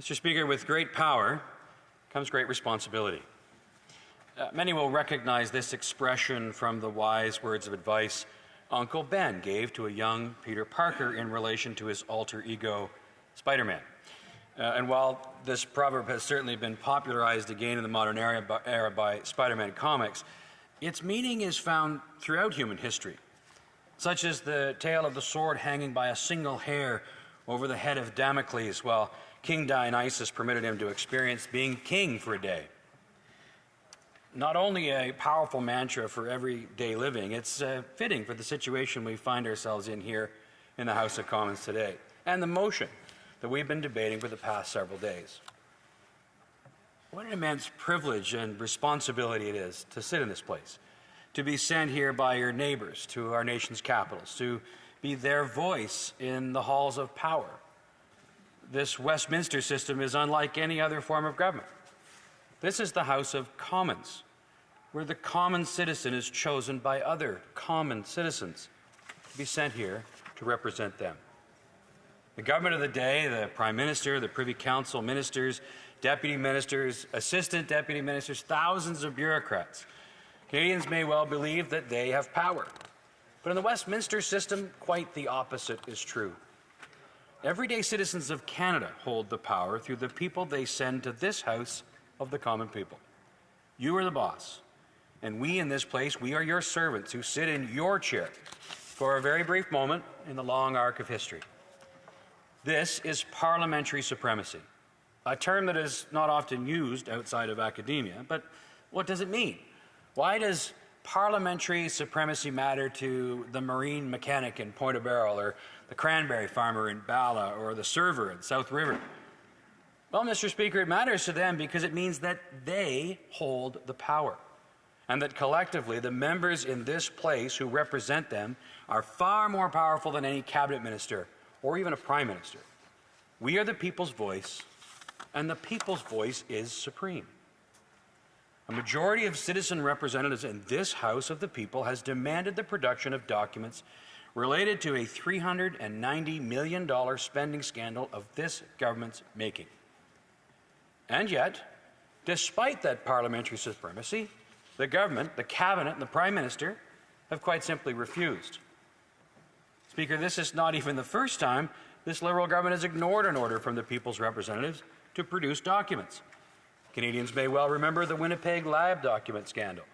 Mr. Speaker, with great power comes great responsibility. Many will recognize this expression from the wise words of advice Uncle Ben gave to a young Peter Parker in relation to his alter ego, Spider-Man. And while this proverb has certainly been popularized again in the modern era by Spider-Man comics, its meaning is found throughout human history, such as the tale of the sword hanging by a single hair over the head of Damocles while King Dionysus permitted him to experience being king for a day. Not only a powerful mantra for everyday living, it's fitting for the situation we find ourselves in here in the House of Commons today, and the motion that we've been debating for the past several days. What an immense privilege and responsibility it is to sit in this place, to be sent here by your neighbors to our nation's capitals, to be their voice in the halls of power. This Westminster system is unlike any other form of government. This is the House of Commons, where the common citizen is chosen by other common citizens to be sent here to represent them. The government of the day, the Prime Minister, the Privy Council, ministers, deputy ministers, assistant deputy ministers, thousands of bureaucrats. Canadians may well believe that they have power. But in the Westminster system, quite the opposite is true. Everyday citizens of Canada hold the power through the people they send to this House of the common people. You are the boss, and we in this place, we are your servants who sit in your chair for a very brief moment in the long arc of history. This is parliamentary supremacy, a term that is not often used outside of academia, but what does it mean? Why does parliamentary supremacy matter to the marine mechanic in Point of Barrel, or the cranberry farmer in Bala, or the server in South River? Well, Mr. Speaker, it matters to them because it means that they hold the power, and that collectively the members in this place who represent them are far more powerful than any cabinet minister or even a prime minister. We are the people's voice, and the people's voice is supreme. A majority of citizen representatives in this House of the People has demanded the production of documents related to a $390 million spending scandal of this government's making. And yet, despite that parliamentary supremacy, the government, the cabinet, and the Prime Minister have quite simply refused. Speaker, this is not even the first time this Liberal government has ignored an order from the people's representatives to produce documents. Canadians may well remember the Winnipeg lab document scandal.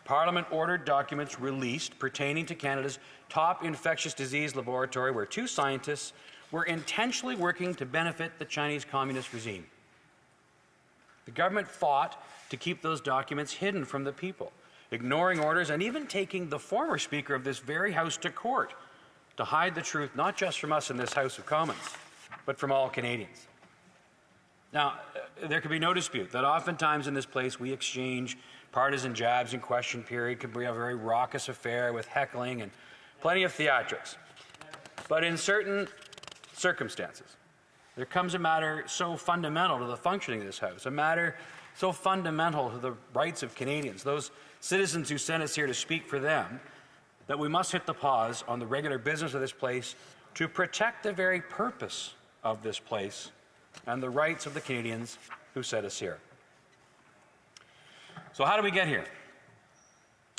Parliament ordered documents released pertaining to Canada's top infectious disease laboratory, where two scientists were intentionally working to benefit the Chinese Communist regime. The government fought to keep those documents hidden from the people, ignoring orders and even taking the former Speaker of this very House to court to hide the truth, not just from us in this House of Commons, but from all Canadians. Now, there can be no dispute that oftentimes in this place we exchange partisan jabs in question period. It could be a very raucous affair with heckling and plenty of theatrics. But in certain circumstances, there comes a matter so fundamental to the functioning of this House, a matter so fundamental to the rights of Canadians, those citizens who sent us here to speak for them, that we must hit the pause on the regular business of this place to protect the very purpose of this place and the rights of the Canadians who sent us here. So how did we get here?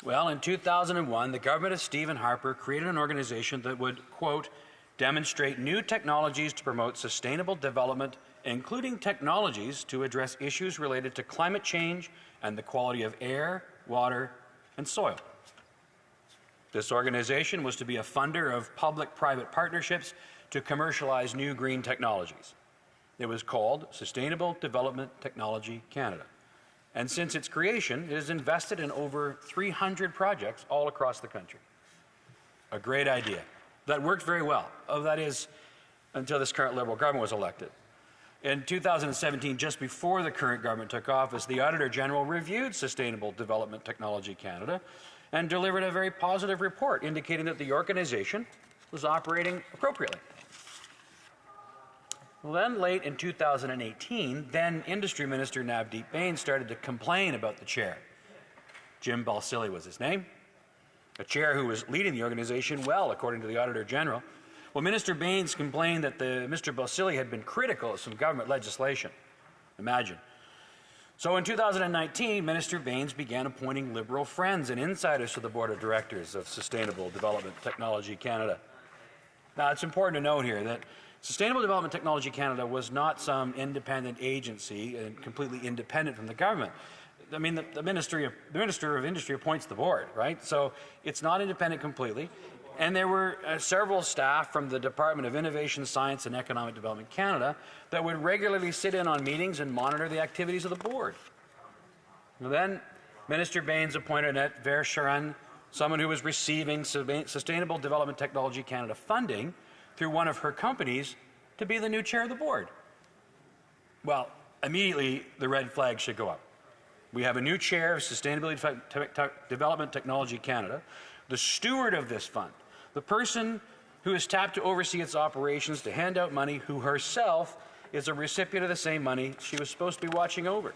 Well, in 2001, the government of Stephen Harper created an organization that would, quote, demonstrate new technologies to promote sustainable development, including technologies to address issues related to climate change and the quality of air, water, and soil. This organization was to be a funder of public-private partnerships to commercialize new green technologies. It was called Sustainable Development Technology Canada. And since its creation, it has invested in over 300 projects all across the country. A great idea that worked very well. That is, until this current Liberal government was elected. In 2017, just before the current government took office, the Auditor General reviewed Sustainable Development Technology Canada and delivered a very positive report indicating that the organization was operating appropriately. Well, then, late in 2018, then Industry Minister Navdeep Bains started to complain about the chair. Jim Balsillie was his name, a chair who was leading the organization well, according to the Auditor General. Well, Minister Baines complained that Mr. Bosili had been critical of some government legislation. Imagine. So in 2019, Minister Baines began appointing Liberal friends and insiders to the board of directors of Sustainable Development Technology Canada. Now, it's important to note here that Sustainable Development Technology Canada was not some independent agency and completely independent from the government. I mean, the Minister of Industry appoints the board, right? So it's not independent completely. And there were several staff from the Department of Innovation, Science and Economic Development Canada that would regularly sit in on meetings and monitor the activities of the board. And then Minister Baines appointed Annette Verscharan, someone who was receiving Sustainable Development Technology Canada funding through one of her companies, to be the new chair of the board. Well, immediately the red flag should go up. We have a new chair of Sustainability Development Technology Canada, the steward of this fund, the person who is tapped to oversee its operations, to hand out money, who herself is a recipient of the same money she was supposed to be watching over.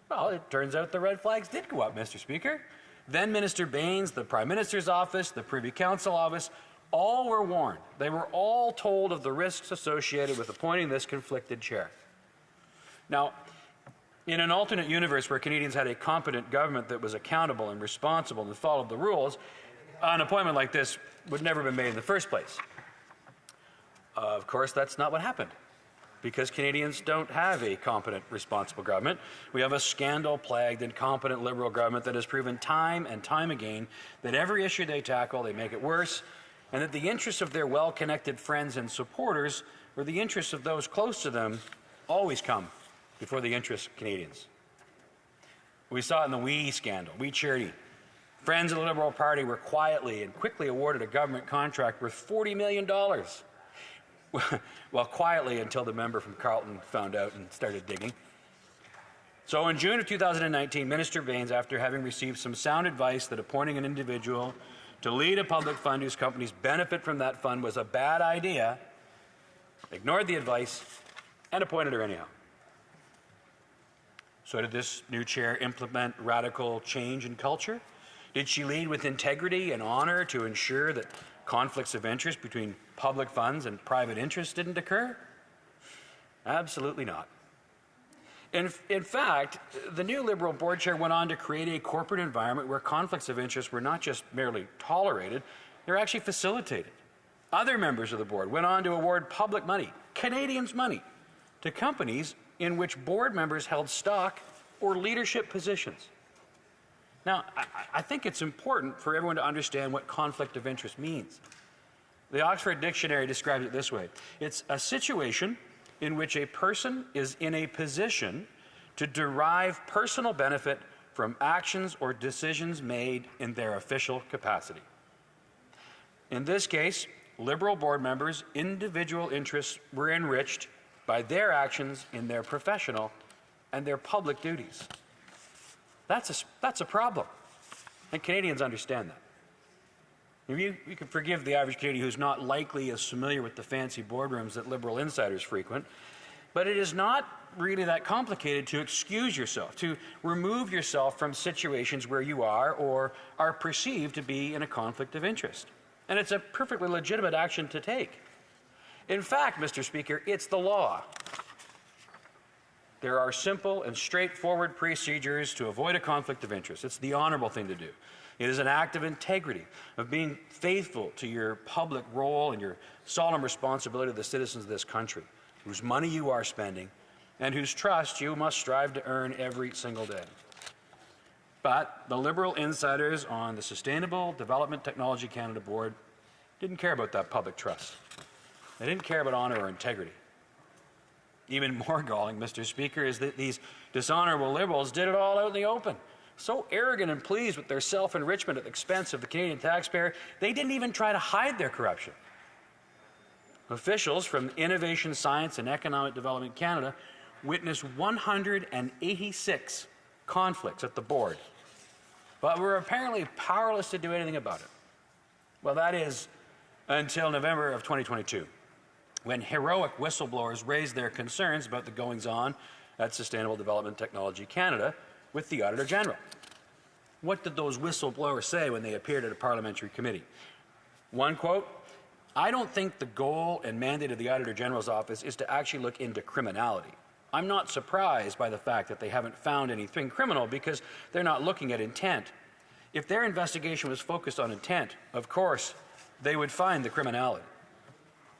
Well, it turns out the red flags did go up, Mr. Speaker. Then Minister Baines, the Prime Minister's office, the Privy Council office, all were warned. They were all told of the risks associated with appointing this conflicted chair. Now, in an alternate universe where Canadians had a competent government that was accountable and responsible and followed the rules, an appointment like this would never have been made in the first place. Of course, that's not what happened, because Canadians don't have a competent, responsible government. We have a scandal-plagued, incompetent Liberal government that has proven time and time again that every issue they tackle, they make it worse, and that the interests of their well-connected friends and supporters, or the interests of those close to them, always come before the interests of Canadians. We saw it in the WE scandal, WE Charity. Friends of the Liberal Party were quietly and quickly awarded a government contract worth $40 million. Well, quietly until the member from Carleton found out and started digging. So in June of 2019, Minister Baines, after having received some sound advice that appointing an individual to lead a public fund whose companies benefit from that fund was a bad idea, ignored the advice and appointed her anyhow. So did this new chair implement radical change in culture? Did she lead with integrity and honor to ensure that conflicts of interest between public funds and private interests didn't occur? Absolutely not. In fact, the new Liberal board chair went on to create a corporate environment where conflicts of interest were not just merely tolerated, they were actually facilitated. Other members of the board went on to award public money, Canadians' money, to companies in which board members held stock or leadership positions. Now, I think it's important for everyone to understand what conflict of interest means. The Oxford Dictionary describes it this way. It's a situation in which a person is in a position to derive personal benefit from actions or decisions made in their official capacity. In this case, Liberal board members' individual interests were enriched by their actions in their professional and their public duties. That's a problem, and Canadians understand that. You can forgive the average Canadian who's not likely as familiar with the fancy boardrooms that Liberal insiders frequent, but it is not really that complicated to excuse yourself, to remove yourself from situations where you are or are perceived to be in a conflict of interest. And it's a perfectly legitimate action to take. In fact, Mr. Speaker, it's the law. There are simple and straightforward procedures to avoid a conflict of interest. It's the honorable thing to do. It is an act of integrity, of being faithful to your public role and your solemn responsibility to the citizens of this country, whose money you are spending and whose trust you must strive to earn every single day. But the Liberal insiders on the Sustainable Development Technology Canada board didn't care about that public trust. They didn't care about honor or integrity. Even more galling, Mr. Speaker, is that these dishonorable Liberals did it all out in the open. So arrogant and pleased with their self-enrichment at the expense of the Canadian taxpayer, they didn't even try to hide their corruption. Officials from Innovation, Science and Economic Development Canada witnessed 186 conflicts at the board, but were apparently powerless to do anything about it. Well, that is until November of 2022, when heroic whistleblowers raised their concerns about the goings-on at Sustainable Development Technology Canada with the Auditor General. What did those whistleblowers say when they appeared at a parliamentary committee? One quote, I don't think the goal and mandate of the Auditor General's office is to actually look into criminality. I'm not surprised by the fact that they haven't found anything criminal because they're not looking at intent. If their investigation was focused on intent, of course, they would find the criminality.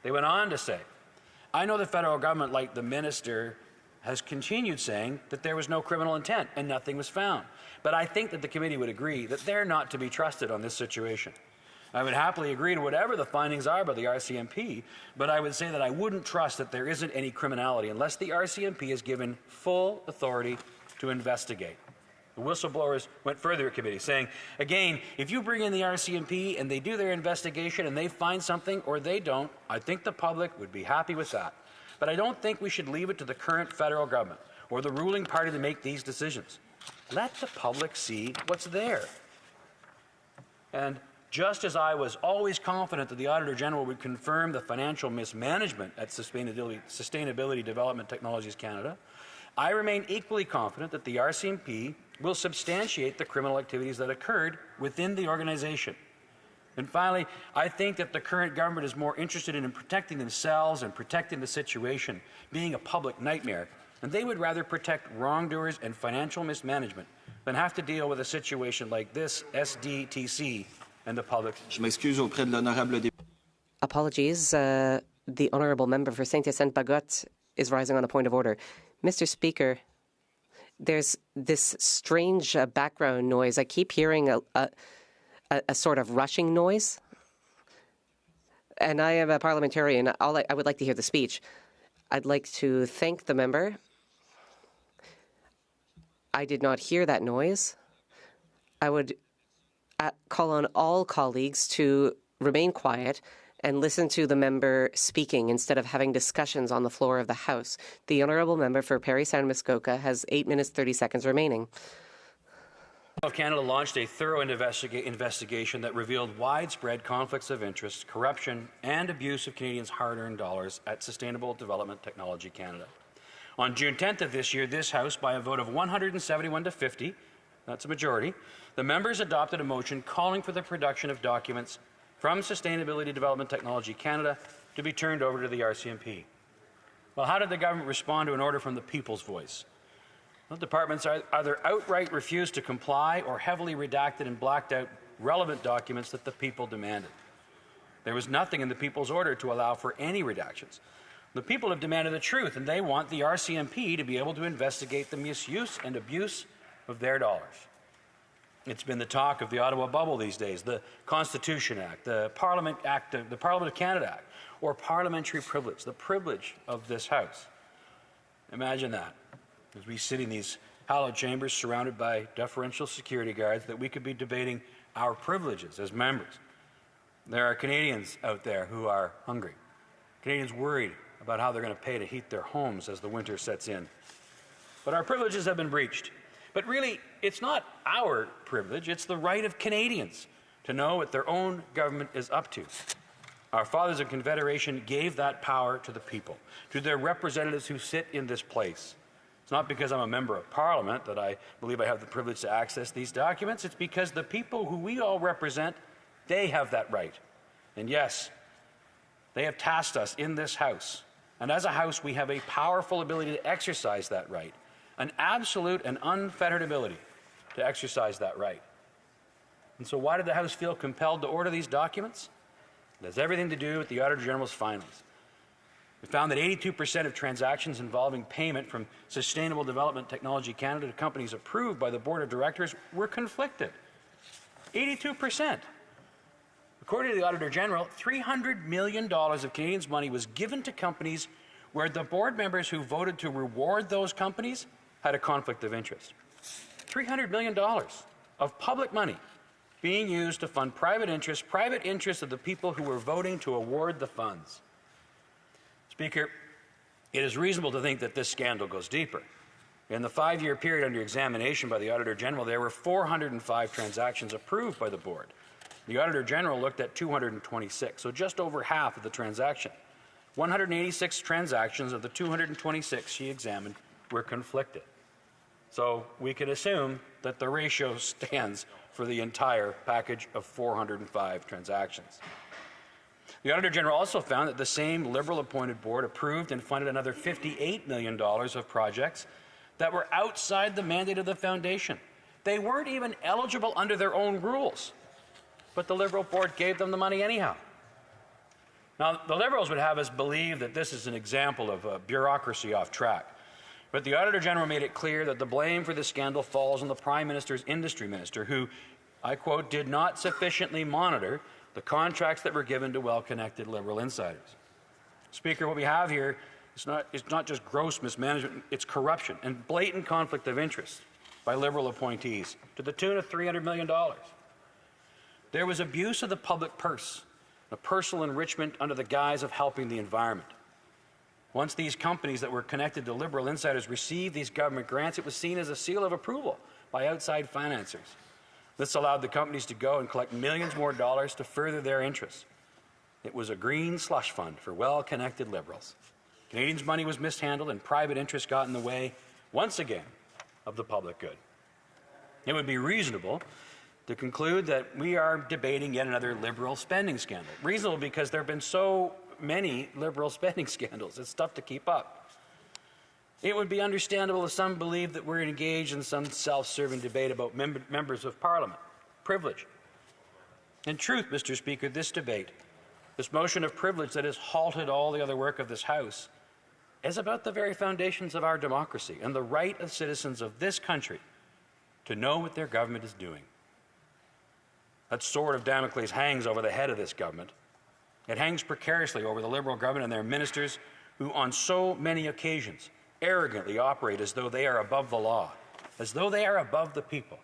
They went on to say, I know the federal government, like the minister, has continued saying that there was no criminal intent and nothing was found. But I think that the committee would agree that they're not to be trusted on this situation. I would happily agree to whatever the findings are by the RCMP, but I would say that I wouldn't trust that there isn't any criminality unless the RCMP is given full authority to investigate. The whistleblowers went further at committee, saying, again, if you bring in the RCMP and they do their investigation and they find something or they don't, I think the public would be happy with that. But I don't think we should leave it to the current federal government or the ruling party to make these decisions. Let the public see what's there. And just as I was always confident that the Auditor General would confirm the financial mismanagement at Sustainability Development Technologies Canada, I remain equally confident that the RCMP will substantiate the criminal activities that occurred within the organization. And finally, I think that the current government is more interested in protecting themselves and protecting the situation being a public nightmare, and they would rather protect wrongdoers and financial mismanagement than have to deal with a situation like this SDTC and the public. Je m'excuse auprès de l'honorable député. Apologies. The honourable member for Saint-Hyacinthe-Bagotte is rising on a point of order. Mr. Speaker, there's this strange background noise. I keep hearing a sort of rushing noise. And I am a parliamentarian. I would like to hear the speech. I'd like to thank the member. I did not hear that noise. I would call on all colleagues to remain quiet and listen to the member speaking instead of having discussions on the floor of the House. The honourable member for Parry Sound Muskoka has 8 minutes 30 seconds remaining. Of Canada launched a thorough investigation that revealed widespread conflicts of interest, corruption, and abuse of Canadians' hard-earned dollars at Sustainable Development Technology Canada. On June 10th of this year, this House, by a vote of 171 to 50, that's a majority, the members adopted a motion calling for the production of documents from Sustainability Development Technology Canada to be turned over to the RCMP. Well, how did the government respond to an order from the people's voice? Well, departments either outright refused to comply or heavily redacted and blacked out relevant documents that the people demanded. There was nothing in the people's order to allow for any redactions. The people have demanded the truth, and they want the RCMP to be able to investigate the misuse and abuse of their dollars. It's been the talk of the Ottawa bubble these days, the Constitution Act, the Parliament Act, the Parliament of Canada Act, or parliamentary privilege, the privilege of this House. Imagine that, as we sit in these hallowed chambers surrounded by deferential security guards, that we could be debating our privileges as members. There are Canadians out there who are hungry, Canadians worried about how they're going to pay to heat their homes as the winter sets in. But our privileges have been breached. But really, it's not our privilege, it's the right of Canadians to know what their own government is up to. Our fathers of Confederation gave that power to the people, to their representatives who sit in this place. It's not because I'm a member of Parliament that I believe I have the privilege to access these documents. It's because the people who we all represent, they have that right. And yes, they have tasked us in this House. And as a House, we have a powerful ability to exercise that right. An absolute and unfettered ability to exercise that right. And so why did the House feel compelled to order these documents? It has everything to do with the Auditor General's findings. It found that 82% of transactions involving payment from Sustainable Development Technology Canada to companies approved by the Board of Directors were conflicted. 82%. According to the Auditor General, $300 million of Canadians' money was given to companies where the board members who voted to reward those companies had a conflict of interest. $300 million of public money being used to fund private interests of the people who were voting to award the funds. Speaker, it is reasonable to think that this scandal goes deeper. In the 5-year period under examination by the Auditor General, there were 405 transactions approved by the board. The Auditor General looked at 226, so just over half of the transaction. 186 transactions of the 226 she examined were conflicted. So we can assume that the ratio stands for the entire package of 405 transactions. The Auditor General also found that the same Liberal-appointed board approved and funded another $58 million of projects that were outside the mandate of the foundation. They weren't even eligible under their own rules, but the Liberal board gave them the money anyhow. Now, the Liberals would have us believe that this is an example of bureaucracy off track, but the Auditor General made it clear that the blame for the scandal falls on the Prime Minister's industry minister, who, I quote, did not sufficiently monitor the contracts that were given to well-connected Liberal insiders. Speaker, what we have here is not just gross mismanagement, it's corruption and blatant conflict of interest by Liberal appointees to the tune of $300 million. There was abuse of the public purse, a personal enrichment under the guise of helping the environment. Once these companies that were connected to Liberal insiders received these government grants, it was seen as a seal of approval by outside financiers. This allowed the companies to go and collect millions more dollars to further their interests. It was a green slush fund for well-connected Liberals. Canadians' money was mishandled and private interests got in the way, once again, of the public good. It would be reasonable to conclude that we are debating yet another Liberal spending scandal. Reasonable because there have been so many Liberal spending scandals. It's tough to keep up. It would be understandable if some believe that we're engaged in some self-serving debate about members of Parliament, privilege. In truth, Mr. Speaker, this debate, this motion of privilege that has halted all the other work of this House, is about the very foundations of our democracy and the right of citizens of this country to know what their government is doing. That sword of Damocles hangs over the head of this government. It hangs precariously over the Liberal government and their ministers who, on so many occasions, arrogantly operate as though they are above the law, as though they are above the people.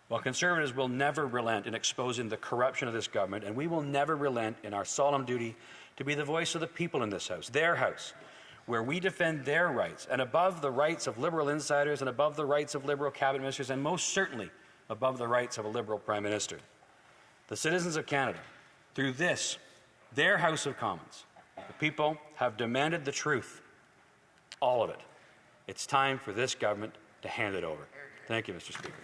While Conservatives will never relent in exposing the corruption of this government, and we will never relent in our solemn duty to be the voice of the people in this House, their House, where we defend their rights, and above the rights of Liberal insiders, and above the rights of Liberal cabinet ministers, and most certainly above the rights of a Liberal Prime Minister. The citizens of Canada, through this, their House of Commons, the people have demanded the truth. All of it. It's time for this government to hand it over. Thank you, Mr. Speaker.